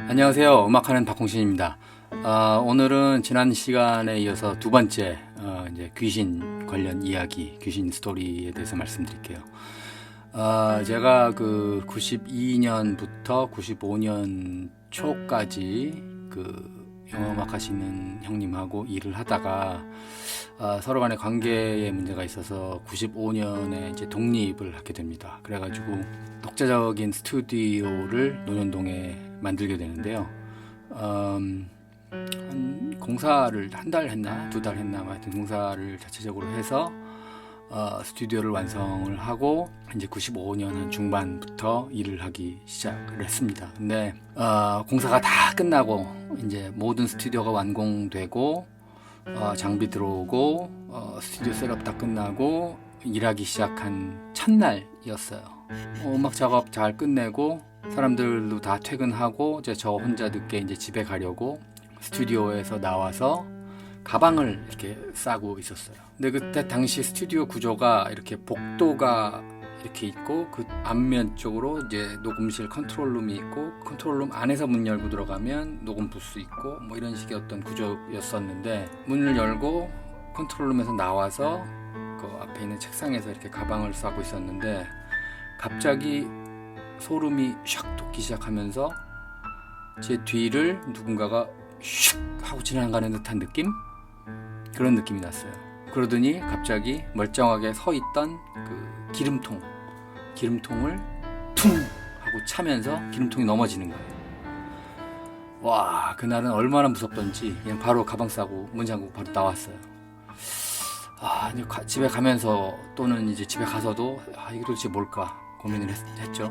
안녕하세요. 음악하는 박홍신입니다. 오늘은 지난 시간에 이어서 두 번째 이제 귀신 관련 이야기, 귀신 스토리에 대해서 말씀드릴게요. 제가 그 92년부터 95년 초까지 그 영어음악 하시는 형님하고 일을 하다가 서로 간의 관계에 문제가 있어서 95년에 이제 독립을 하게 됩니다. 그래가지고 독자적인 스튜디오를 논현동에 만들게 되는데요. 한 공사를 한 달 했나 두 달 했나 하여튼 공사를 자체적으로 해서 스튜디오를 완성을 하고 이제 95년 한 중반부터 일을 하기 시작을 했습니다. 근데 공사가 다 끝나고 이제 모든 스튜디오가 완공되고 장비 들어오고 스튜디오 셋업 다 끝나고 일하기 시작한 첫날이었어요. 음악 작업 잘 끝내고 사람들도 다 퇴근하고 이제 저 혼자 늦게 이제 집에 가려고 스튜디오에서 나와서 가방을 이렇게 싸고 있었어요. 근데 그때 당시 스튜디오 구조가 이렇게 복도가 이렇게 있고 그 앞면 쪽으로 이제 녹음실 컨트롤룸이 있고 컨트롤룸 안에서 문 열고 들어가면 녹음 부스 있고 뭐 이런 식의 어떤 구조였었는데 문을 열고 컨트롤룸에서 나와서 그 앞에 있는 책상에서 이렇게 가방을 싸고 있었는데 갑자기 소름이 샥 돋기 시작하면서 제 뒤를 누군가가 슉 하고 지나가는 듯한 느낌? 그런 느낌이 났어요. 그러더니 갑자기 멀쩡하게 서 있던 그 기름통을 퉁 하고 차면서 기름통이 넘어지는 거예요. 와, 그날은 얼마나 무섭던지 그냥 바로 가방 싸고 문 잠그고 바로 나왔어요. 이제 집에 가면서 또는 이제 집에 가서도 이게 도대체 뭘까 고민을 했죠.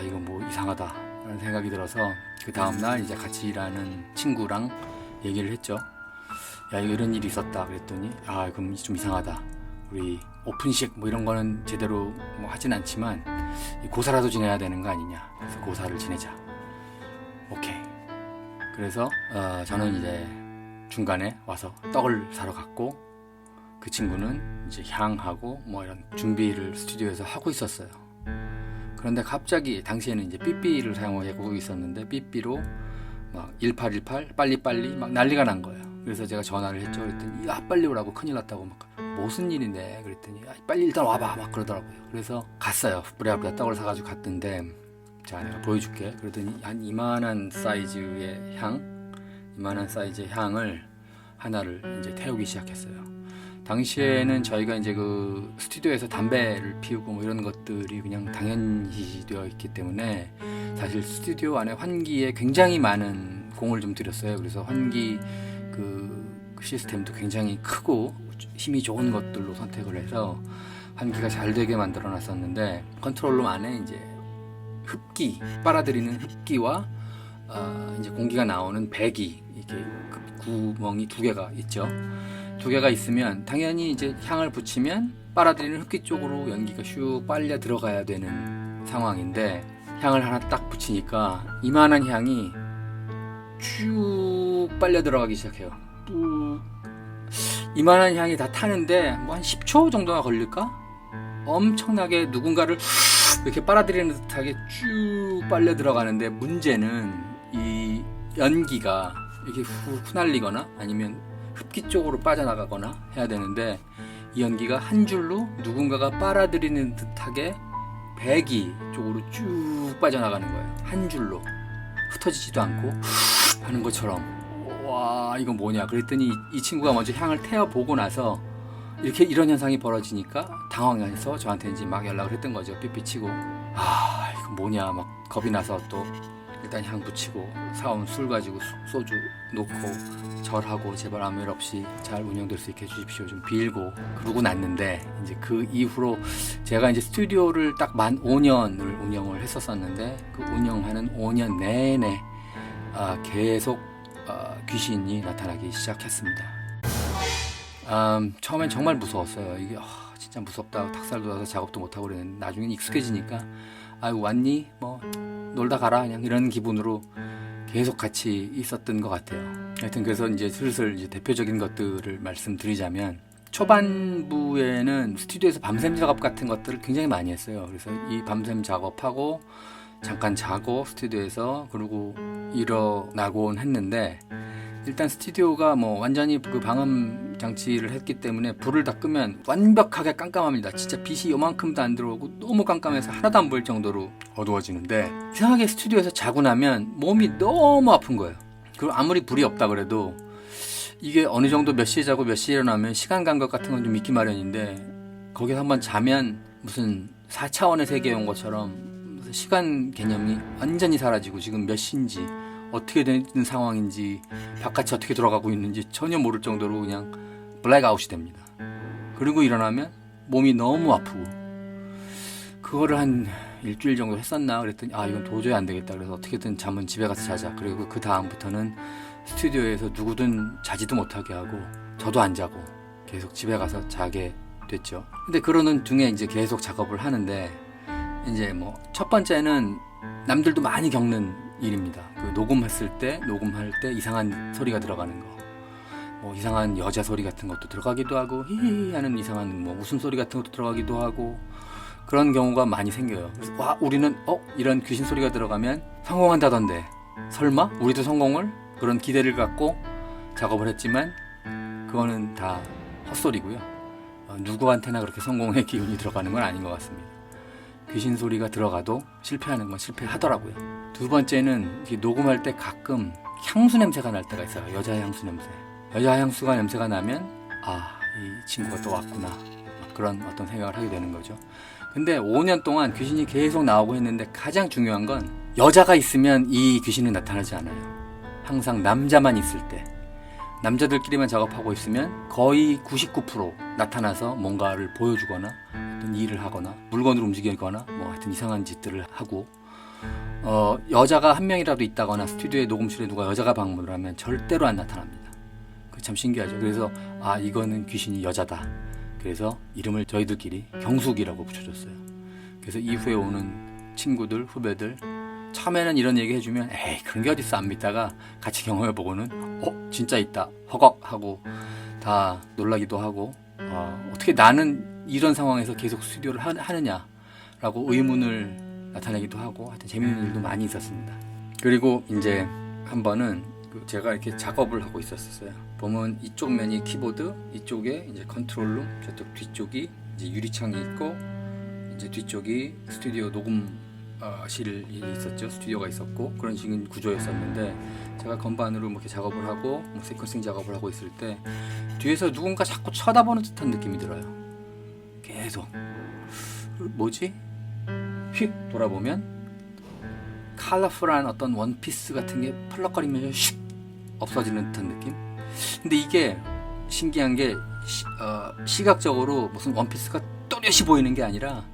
이거 뭐 이상하다 라는 생각이 들어서 그 다음날 이제 같이 일하는 친구랑 얘기를 했죠. 야, 이런 일이 있었다 그랬더니 그럼 좀 이상하다. 우리 오픈식 뭐 이런 거는 제대로 뭐 하진 않지만 고사라도 지내야 되는 거 아니냐. 그래서 고사를 지내자. 오케이. 그래서 저는 이제 중간에 와서 떡을 사러 갔고 그 친구는 이제 향하고 뭐 이런 준비를 스튜디오에서 하고 있었어요. 그런데 갑자기 당시에는 이제 삐삐를 사용하고 있었는데 삐삐로 막 1818 빨리빨리 막 난리가 난 거예요. 그래서 제가 전화를 했죠. 그랬더니 빨리 오라고 큰일 났다고 막 무슨 일인데 그랬더니 빨리 일단 와봐 막 그러더라고요. 그래서 갔어요. 부랴부랴 떡을 사가지고 갔는데 자 내가 보여줄게. 그러더니 한 이만한 사이즈의 향을 하나를 이제 태우기 시작했어요. 당시에는 저희가 이제 그 스튜디오에서 담배를 피우고 뭐 이런 것들이 그냥 당연시 되어 있기 때문에 사실 스튜디오 안에 환기에 굉장히 많은 공을 좀 들였어요. 그래서 환기 그 시스템도 굉장히 크고 힘이 좋은 것들로 선택을 해서 환기가 잘 되게 만들어 놨었는데 컨트롤룸 안에 이제 흡기 빨아들이는 흡기와 이제 공기가 나오는 배기 이렇게 구멍이 두 개가 있죠. 두 개가 있으면 당연히 이제 향을 붙이면 빨아들이는 흡기 쪽으로 연기가 슉 빨려 들어가야 되는 상황인데 향을 하나 딱 붙이니까 이만한 향이 쭉 빨려 들어가기 시작해요. 이만한 향이 다 타는데 뭐 한 10초 정도가 걸릴까? 엄청나게 누군가를 이렇게 빨아들이는 듯하게 쭉 빨려 들어가는데 문제는 이 연기가 이렇게 휘날리거나 아니면 흡기 쪽으로 빠져나가거나 해야 되는데 이 연기가 한 줄로 누군가가 빨아들이는 듯하게 배기 쪽으로 쭉 빠져나가는 거예요. 한 줄로 흩어지지도 않고 하는 것처럼. 와, 이건 뭐냐 그랬더니 이 친구가 먼저 향을 태워보고 나서 이렇게 이런 현상이 벌어지니까 당황해서 저한테 이제 막 연락을 했던 거죠. 삐삐치고 이건 뭐냐 막 겁이 나서 또 일단 향 붙이고 사온 술 가지고 소주 놓고 절하고 제발 아무 일 없이 잘 운영될 수 있게 해주십시오 좀 빌고 그러고 났는데 이제 그 이후로 제가 이제 스튜디오를 딱 만 5년을 운영을 했었었는데 그 운영하는 5년 내내 계속 귀신이 나타나기 시작했습니다. 처음엔 정말 무서웠어요. 이게 진짜 무섭다. 닭살 돋아서 작업도 못하고 그랬는데 나중엔 익숙해지니까 왔니? 뭐 놀다 가라 그냥 이런 기분으로 계속 같이 있었던 것 같아요. 하여튼 그래서 이제 슬슬 이제 대표적인 것들을 말씀드리자면 초반부에는 스튜디오에서 밤샘 작업 같은 것들을 굉장히 많이 했어요. 그래서 이 밤샘 작업하고 잠깐 자고 스튜디오에서 그러고 일어나곤 했는데, 일단 스튜디오가 뭐 완전히 그 방음 장치를 했기 때문에 불을 다 끄면 완벽하게 깜깜합니다. 진짜 빛이 요만큼도 안 들어오고 너무 깜깜해서 하나도 안 보일 정도로 어두워지는데, 이상하게 스튜디오에서 자고 나면 몸이 너무 아픈 거예요. 그리고 아무리 불이 없다 그래도 이게 어느 정도 몇 시에 자고 몇 시에 일어나면 시간 감각 같은 건 좀 있기 마련인데, 거기서 한번 자면 무슨 4차원의 세계에 온 것처럼 무슨 시간 개념이 완전히 사라지고 지금 몇 시인지 어떻게 되는 상황인지 바깥이 어떻게 돌아가고 있는지 전혀 모를 정도로 그냥 블랙아웃이 됩니다. 그리고 일어나면 몸이 너무 아프고, 그거를 한 일주일 정도 했었나 그랬더니 이건 도저히 안 되겠다. 그래서 어떻게든 잠은 집에 가서 자자. 그리고 그 다음부터는 스튜디오에서 누구든 자지도 못하게 하고 저도 안 자고 계속 집에 가서 자게 됐죠. 근데 그러는 중에 이제 계속 작업을 하는데, 이제 뭐 첫 번째는 남들도 많이 겪는 일입니다. 그 녹음할 때 이상한 소리가 들어가는 거, 뭐 이상한 여자 소리 같은 것도 들어가기도 하고, 히히 하는 이상한 뭐 웃음소리 같은 것도 들어가기도 하고, 그런 경우가 많이 생겨요. 그래서 우리는 이런 귀신 소리가 들어가면 성공한다던데, 설마 우리도 성공을? 그런 기대를 갖고 작업을 했지만 그거는 다 헛소리고요. 누구한테나 그렇게 성공의 기운이 들어가는 건 아닌 것 같습니다. 귀신 소리가 들어가도 실패하는 건 실패하더라고요. 두 번째는 녹음할 때 가끔 향수 냄새가 날 때가 있어요. 여자 향수 냄새. 여자 향수가 냄새가 나면 이 친구가 또 왔구나, 그런 어떤 생각을 하게 되는 거죠. 근데 5년 동안 귀신이 계속 나오고 했는데, 가장 중요한 건 여자가 있으면 이 귀신은 나타나지 않아요. 항상 남자만 있을 때, 남자들끼리만 작업하고 있으면 거의 99% 나타나서 뭔가를 보여주거나 어떤 일을 하거나 물건을 움직이거나 뭐 하여튼 이상한 짓들을 하고, 여자가 한 명이라도 있다거나 스튜디오에 녹음실에 누가 여자가 방문을 하면 절대로 안 나타납니다. 그게 참 신기하죠. 그래서 이거는 귀신이 여자다. 그래서 이름을 저희들끼리 경숙이라고 붙여줬어요. 그래서 이후에 오는 친구들, 후배들, 처음에는 이런 얘기 해주면 그런 게 어딨어 안 믿다가 같이 경험해보고는 진짜 있다 허걱 하고 다 놀라기도 하고, 어떻게 나는 이런 상황에서 계속 스튜디오를 하느냐라고 의문을 나타내기도 하고, 하여튼 재밌는 일도 많이 있었습니다. 그리고 이제 한 번은 제가 이렇게 작업을 하고 있었어요. 보면 이쪽 면이 키보드, 이쪽에 이제 컨트롤룸, 저쪽 뒤쪽이 이제 유리창이 있고, 이제 뒤쪽이 스튜디오 녹음실이 있었죠. 스튜디오가 있었고, 그런 식의 구조였었는데, 제가 건반으로 이렇게 작업을 하고 세퀀싱 작업을 하고 있을 때 뒤에서 누군가 자꾸 쳐다보는 듯한 느낌이 들어요. 계속 뭐지? 휙 돌아보면 컬러풀한 어떤 원피스 같은 게 펄럭거리면서 슉 없어지는 듯한 느낌? 근데 이게 신기한 게 시각적으로 무슨 원피스가 또렷이 보이는 게 아니라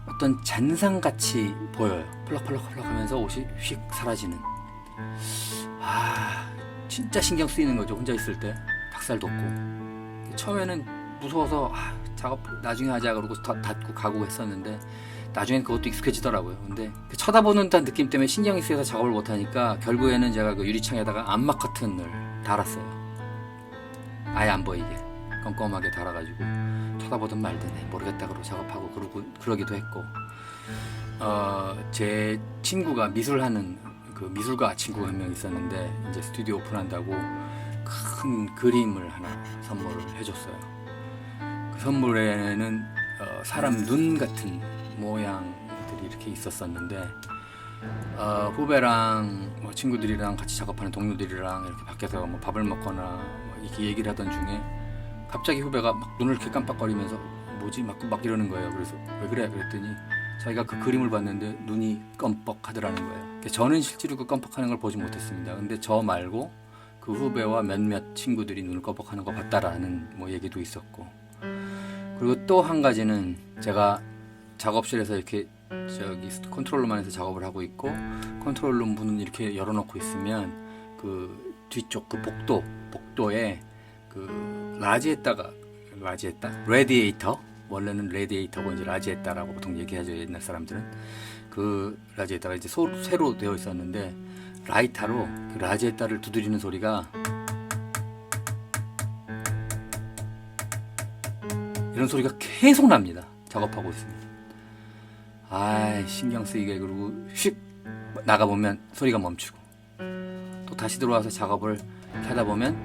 어떤 잔상같이 보여요. 펄럭펄럭 하면서 옷이 휙 사라지는. 진짜 신경 쓰이는 거죠. 혼자 있을 때 닭살 돋고. 처음에는 무서워서 작업 나중에 하자 그러고 닫고 가고 했었는데, 나중엔 그것도 익숙해지더라고요. 근데 쳐다보는 듯한 느낌 때문에 신경이 쓰여서 작업을 못하니까 결국에는 제가 그 유리창에다가 암막 커튼을 달았어요. 아예 안 보이게 껌껌하게 달아가지고 쳐다보든 말든 모르겠다 그러고 작업하고 그러기도 했고, 제 친구가 미술하는 그 미술가 친구가 한 명 있었는데, 이제 스튜디오 오픈한다고 큰 그림을 하나 선물을 해줬어요. 그 선물에는 사람 눈 같은 모양들이 이렇게 있었었는데, 후배랑 뭐 친구들이랑 같이 작업하는 동료들이랑 이렇게 밖에서 뭐 밥을 먹거나 뭐 이렇게 얘기를 하던 중에 갑자기 후배가 막 눈을 이렇게 깜빡거리면서 뭐지 막 이러는 거예요. 그래서 왜 그래? 그랬더니 자기가 그 그림을 봤는데 눈이 껌뻑하더라는 거예요. 저는 실제로 그 껌뻑하는 걸 보지 못했습니다. 근데 저 말고 그 후배와 몇몇 친구들이 눈을 껌뻑하는 거 봤다라는 뭐 얘기도 있었고, 그리고 또 한 가지는 제가 작업실에서 이렇게 컨트롤룸 안에서 작업을 하고 있고, 컨트롤룸 문은 이렇게 열어놓고 있으면 그 뒤쪽 그 복도에 그 라디에이터, 원래는 레디에이터고 이제 라지에타라고 보통 얘기하죠. 옛날 사람들은 그 라지에타가 이제 새로 되어 있었는데, 라이터로 그 라지에타를 두드리는 소리가 이런 소리가 계속 납니다. 작업하고 있습니다. 신경 쓰이게. 그리고 휙 나가보면 소리가 멈추고, 또 다시 들어와서 작업을 하다 보면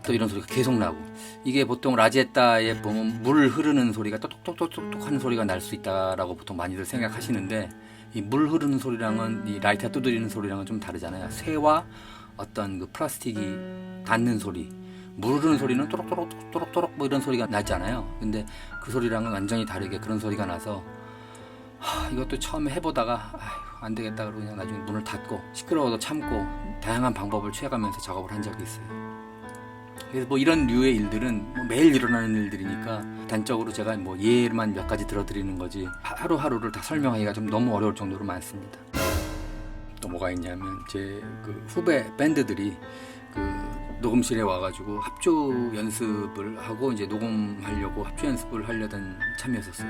또 이런 소리가 계속 나고, 이게 보통 라지에따에 보면 물 흐르는 소리가 똑똑똑똑똑 하는 소리가 날 수 있다라고 보통 많이들 생각하시는데, 이 물 흐르는 소리랑은 이 라이터 두드리는 소리랑은 좀 다르잖아요. 쇠와 어떤 그 플라스틱이 닿는 소리, 물 흐르는 소리는 또록또록 뭐 이런 소리가 나잖아요. 근데 그 소리랑은 완전히 다르게 그런 소리가 나서 이것도 처음에 해보다가 안 되겠다 그러고 그냥 나중에 문을 닫고 시끄러워도 참고 다양한 방법을 취해가면서 작업을 한 적이 있어요. 그래서 뭐 이런 류의 일들은 뭐 매일 일어나는 일들이니까 단적으로 제가 뭐 예만 몇 가지 들어드리는 거지 하루하루를 다 설명하기가 좀 너무 어려울 정도로 많습니다. 또 뭐가 있냐면 제 그 후배 밴드들이 그 녹음실에 와가지고 합주 연습을 하고 이제 녹음하려고 합주 연습을 하려던 참이었었어요.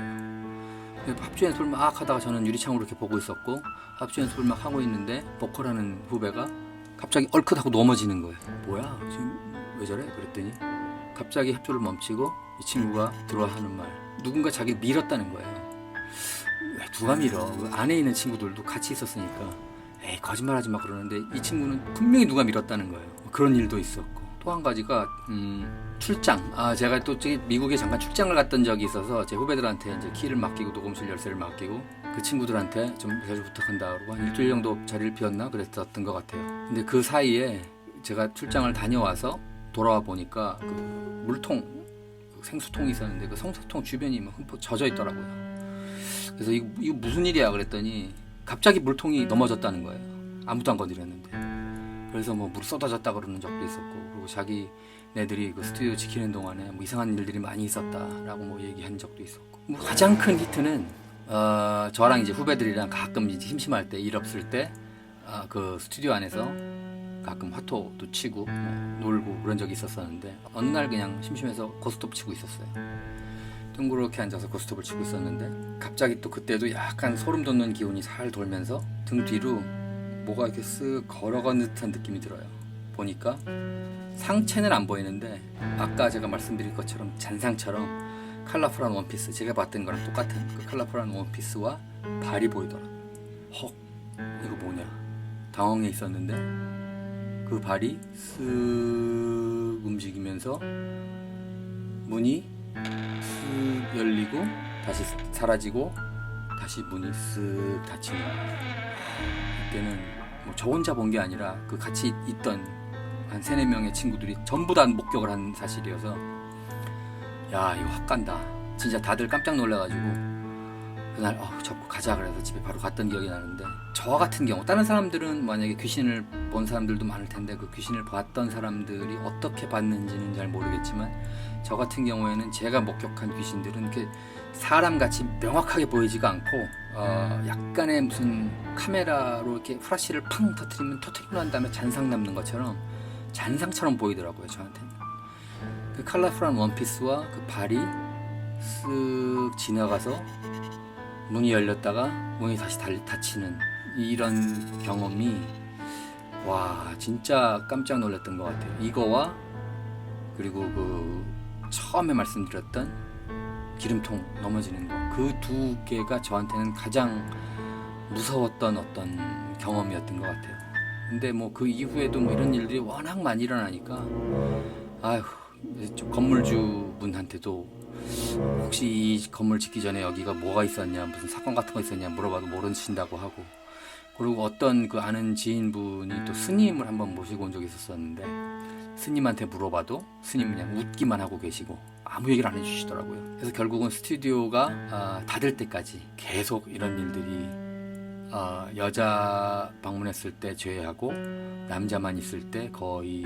합주 연습을 막 하다가 저는 유리창으로 이렇게 보고 있었고, 합주 연습을 막 하고 있는데 보컬하는 후배가 갑자기 얼큰하고 넘어지는 거예요. 뭐야 지금 왜 저래? 그랬더니 갑자기 합주를 멈추고 이 친구가 들어와 하는 말, 누군가 자기를 밀었다는 거예요. 왜 누가 밀어? 그 안에 있는 친구들도 같이 있었으니까 에이 거짓말하지 마 그러는데, 이 친구는 분명히 누가 밀었다는 거예요. 그런 일도 있었고, 또 한 가지가 출장. 제가 또 미국에 잠깐 출장을 갔던 적이 있어서 제 후배들한테 이제 키를 맡기고 녹음실 열쇠를 맡기고 그 친구들한테 좀 자주 부탁한다 그러고 한 일주일 정도 자리를 비웠나 그랬었던 것 같아요. 근데 그 사이에 제가 출장을 다녀와서 돌아와 보니까 그 물통, 생수통이 있었는데 그 생수통 주변이 막 흠뻑 젖어 있더라고요. 그래서 이거 무슨 일이야 그랬더니 갑자기 물통이 넘어졌다는 거예요. 아무도 안 건드렸는데. 그래서 뭐 물 쏟아졌다 그러는 적도 있었고, 그리고 자기 네들이 그 스튜디오 지키는 동안에 뭐 이상한 일들이 많이 있었다라고 뭐 얘기한 적도 있었고, 뭐 가장 큰 히트는 저랑 이제 후배들이랑 가끔 이제 심심할 때, 일 없을 때 그 스튜디오 안에서 가끔 화토도 치고 뭐 놀고 그런 적이 있었었는데, 어느 날 그냥 심심해서 고스톱 치고 있었어요. 둥그렇게 앉아서 고스톱을 치고 있었는데 갑자기 또 그때도 약간 소름 돋는 기운이 살 돌면서 등 뒤로 뭐가 이렇게 쓱 걸어간 듯한 느낌이 들어요. 보니까 상체는 안 보이는데 아까 제가 말씀드린 것처럼 잔상처럼 컬러풀한 원피스, 제가 봤던 거랑 똑같은 그 컬러풀한 원피스와 발이 보이더라고요. 헉, 이거 뭐냐 당황해 있었는데 그 발이 쓱 움직이면서 문이 쓱 열리고 다시 사라지고 다시 문이 쓱 닫히는 거예요. 이때는 뭐 저 혼자 본 게 아니라 그 같이 있던 한 3-4명의 친구들이 전부 다 목격을 한 사실이어서 야 이거 확 간다. 진짜 다들 깜짝 놀라가지고 그날 접고 가자 그래서 집에 바로 갔던 기억이 나는데, 저와 같은 경우 다른 사람들은 만약에 귀신을 본 사람들도 많을 텐데 그 귀신을 봤던 사람들이 어떻게 봤는지는 잘 모르겠지만, 저 같은 경우에는 제가 목격한 귀신들은 이렇게 사람같이 명확하게 보이지가 않고 약간의 무슨 카메라로 이렇게 후라시를 팡 터트리고 난 다음에 잔상 남는 것처럼 잔상처럼 보이더라고요 저한테는. 그 컬러풀한 원피스와 그 발이 쓱 지나가서 문이 열렸다가 문이 다시 닫히는 이런 경험이 와 진짜 깜짝 놀랐던 것 같아요. 이거와 그리고 그 처음에 말씀드렸던 기름통 넘어지는 거, 그 두 개가 저한테는 가장 무서웠던 어떤 경험이었던 것 같아요. 근데 뭐 그 이후에도 뭐 이런 일들이 워낙 많이 일어나니까 건물주 분한테도 혹시 이 건물 짓기 전에 여기가 뭐가 있었냐, 무슨 사건 같은 거 있었냐 물어봐도 모르신다고 하고, 그리고 어떤 그 아는 지인분이 또 스님을 한번 모시고 온 적이 있었었는데 스님한테 물어봐도 스님은 그냥 웃기만 하고 계시고 아무 얘기를 안 해주시더라고요. 그래서 결국은 스튜디오가 닫을 때까지 계속 이런 일들이 여자 방문했을 때 제외하고 남자만 있을 때 거의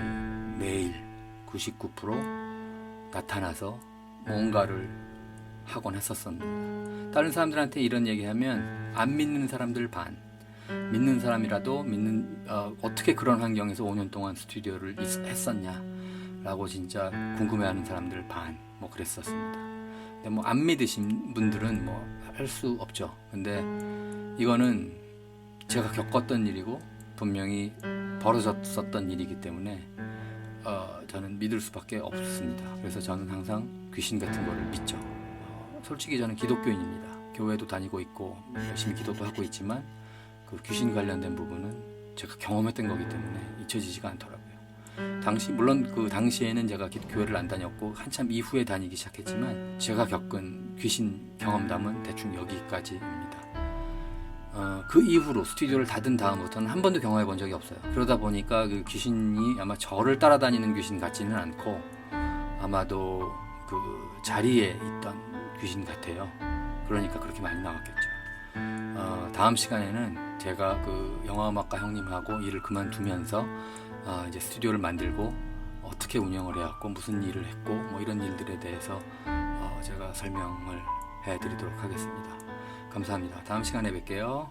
매일 99% 나타나서 뭔가를 하곤 했었습니다. 다른 사람들한테 이런 얘기하면 안 믿는 사람들 반, 믿는 사람이라도 어떻게 그런 환경에서 5년 동안 스튜디오를 했었냐 라고 진짜 궁금해하는 사람들 반, 뭐 그랬었습니다. 근데 뭐 안 믿으신 분들은 뭐 할 수 없죠. 근데 이거는 제가 겪었던 일이고 분명히 벌어졌었던 일이기 때문에 저는 믿을 수밖에 없습니다. 그래서 저는 항상 귀신 같은 거를 믿죠. 솔직히 저는 기독교인입니다. 교회도 다니고 있고 열심히 기도도 하고 있지만 그 귀신 관련된 부분은 제가 경험했던 거기 때문에 잊혀지지가 않더라고요. 물론 그 당시에는 제가 교회를 안 다녔고 한참 이후에 다니기 시작했지만 제가 겪은 귀신 경험담은 대충 여기까지입니다. 그 이후로 스튜디오를 닫은 다음부터는 한 번도 경험해 본 적이 없어요. 그러다 보니까 그 귀신이 아마 저를 따라다니는 귀신 같지는 않고 아마도 그 자리에 있던 귀신 같아요. 그러니까 그렇게 많이 나왔겠죠. 다음 시간에는 제가 그 영화음악가 형님하고 일을 그만두면서 이제 스튜디오를 만들고 어떻게 운영을 해왔고 무슨 일을 했고 뭐 이런 일들에 대해서 제가 설명을 해드리도록 하겠습니다. 감사합니다. 다음 시간에 뵐게요.